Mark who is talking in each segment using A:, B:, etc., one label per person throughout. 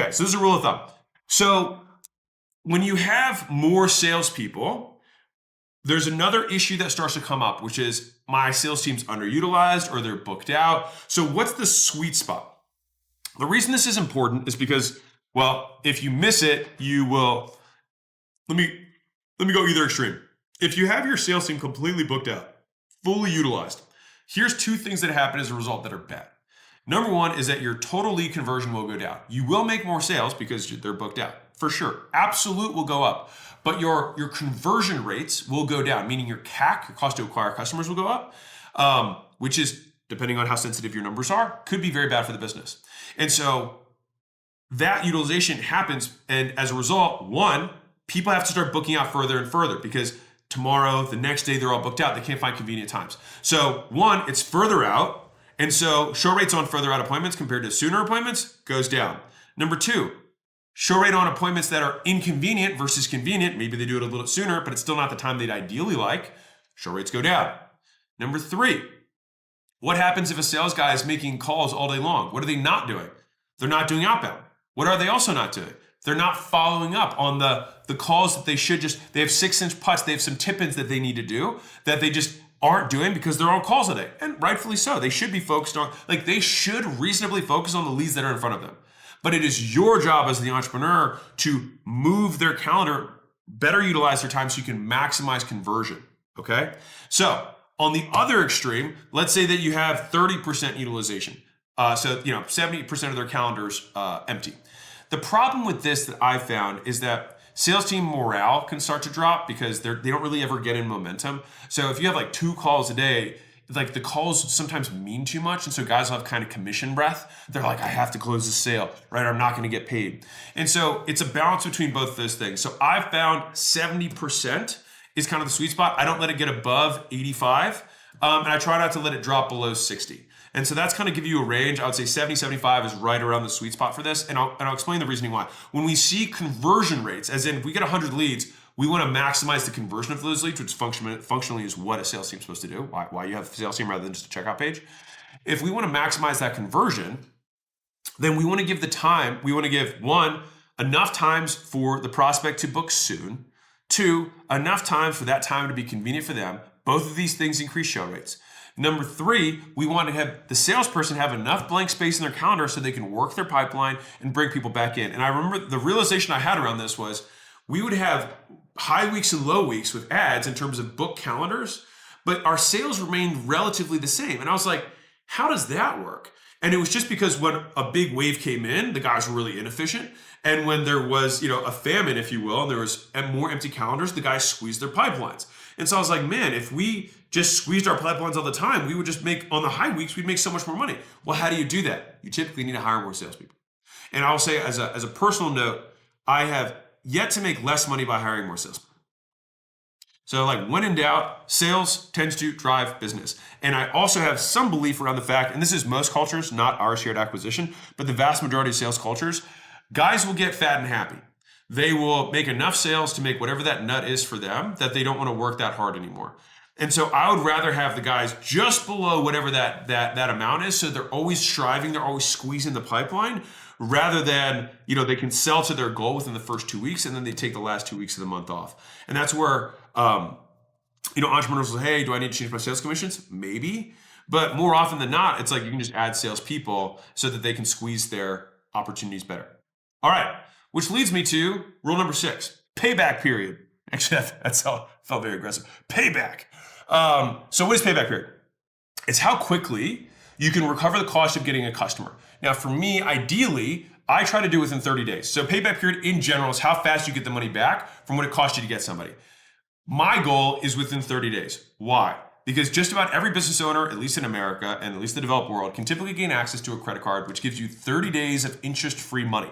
A: Okay, so this is a rule of thumb. So when you have more salespeople, there's another issue that starts to come up, which is my sales team's underutilized or they're booked out. So what's the sweet spot? The reason this is important is because, well, if you miss it, you will, let me go either extreme. If you have your sales team completely booked out, fully utilized, here's two things that happen as a result that are bad. Number one is that your total lead conversion will go down. You will make more sales because they're booked out, for sure. Absolute will go up, but your conversion rates will go down, meaning your CAC, your cost to acquire customers, will go up, which is, depending on how sensitive your numbers are, could be very bad for the business. And so that utilization happens, and as a result, one, people have to start booking out further and further because tomorrow, the next day, they're all booked out. They can't find convenient times. So one, it's further out. And so show rates on further out appointments compared to sooner appointments goes down. Number two, show rate on appointments that are inconvenient versus convenient. Maybe they do it a little sooner, but it's still not the time they'd ideally like. Show rates go down. Number three, what happens if a sales guy is making calls all day long? What are they not doing? They're not doing outbound. What are they also not doing? They're not following up on the calls that they should just, they have 6-inch putts, they have some tip-ins that they need to do that they just aren't doing because they're on calls all day. And rightfully so. They should be focused on, like they should reasonably focus on the leads that are in front of them. But it is your job as the entrepreneur to move their calendar, better utilize their time so you can maximize conversion, okay? So on the other extreme, let's say that you have 30% utilization. So 70% of their calendars empty. The problem with this that I've found is that sales team morale can start to drop because they don't really ever get in momentum. So if you have like 2 calls a day, like the calls sometimes mean too much. And so guys will have kind of commission breath. They're like, I have to close the sale, right? I'm not going to get paid. And so it's a balance between both of those things. So I've found 70% is kind of the sweet spot. I don't let it get above 85. And I try not to let it drop below 60. And so that's kind of give you a range. I would say 70, 75 is right around the sweet spot for this. And I'll explain the reasoning why. When we see conversion rates, as in if we get 100 leads, we want to maximize the conversion of those leads, which functionally is what a sales team is supposed to do, why you have a sales team rather than just a checkout page. If we want to maximize that conversion, then we want to give the time, we want to give one, enough times for the prospect to book soon. Two, enough time for that time to be convenient for them. Both of these things increase show rates. Number three, we want to have the salesperson have enough blank space in their calendar so they can work their pipeline and bring people back in. And I remember the realization I had around this was we would have high weeks and low weeks with ads in terms of book calendars, but our sales remained relatively the same. And I was like, how does that work? And it was just because when a big wave came in, the guys were really inefficient. And when there was, a famine, if you will, and there was more empty calendars, the guys squeezed their pipelines. And so I was like, man, if we just squeezed our pipelines all the time, we would just make, on the high weeks, we'd make so much more money. Well, how do you do that? You typically need to hire more salespeople. And I'll say as a personal note, I have yet to make less money by hiring more salespeople. So like when in doubt, sales tends to drive business. And I also have some belief around the fact, and this is most cultures, not our shared acquisition, but the vast majority of sales cultures, guys will get fat and happy. They will make enough sales to make whatever that nut is for them that they don't want to work that hard anymore. And so I would rather have the guys just below whatever that amount is. So they're always striving, they're always squeezing the pipeline rather than, they can sell to their goal within the first 2 weeks and then they take the last 2 weeks of the month off. And that's where, entrepreneurs will say, hey, do I need to change my sales commissions? Maybe. But more often than not, it's like you can just add salespeople so that they can squeeze their opportunities better. All right. Which leads me to rule number 6, payback period. Actually, that felt very aggressive. Payback. So what is payback period? It's how quickly you can recover the cost of getting a customer. Now, for me, ideally, I try to do within 30 days. So payback period in general is how fast you get the money back from what it cost you to get somebody. My goal is within 30 days. Why? Because just about every business owner, at least in America and at least the developed world, can typically gain access to a credit card, which gives you 30 days of interest-free money.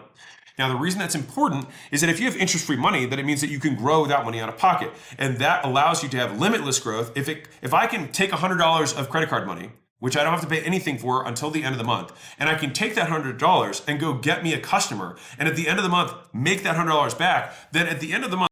A: Now, the reason that's important is that if you have interest-free money, then it means that you can grow without money out of pocket. And that allows you to have limitless growth. If I can take $100 of credit card money, which I don't have to pay anything for until the end of the month, and I can take that $100 and go get me a customer, and at the end of the month, make that $100 back, then at the end of the month,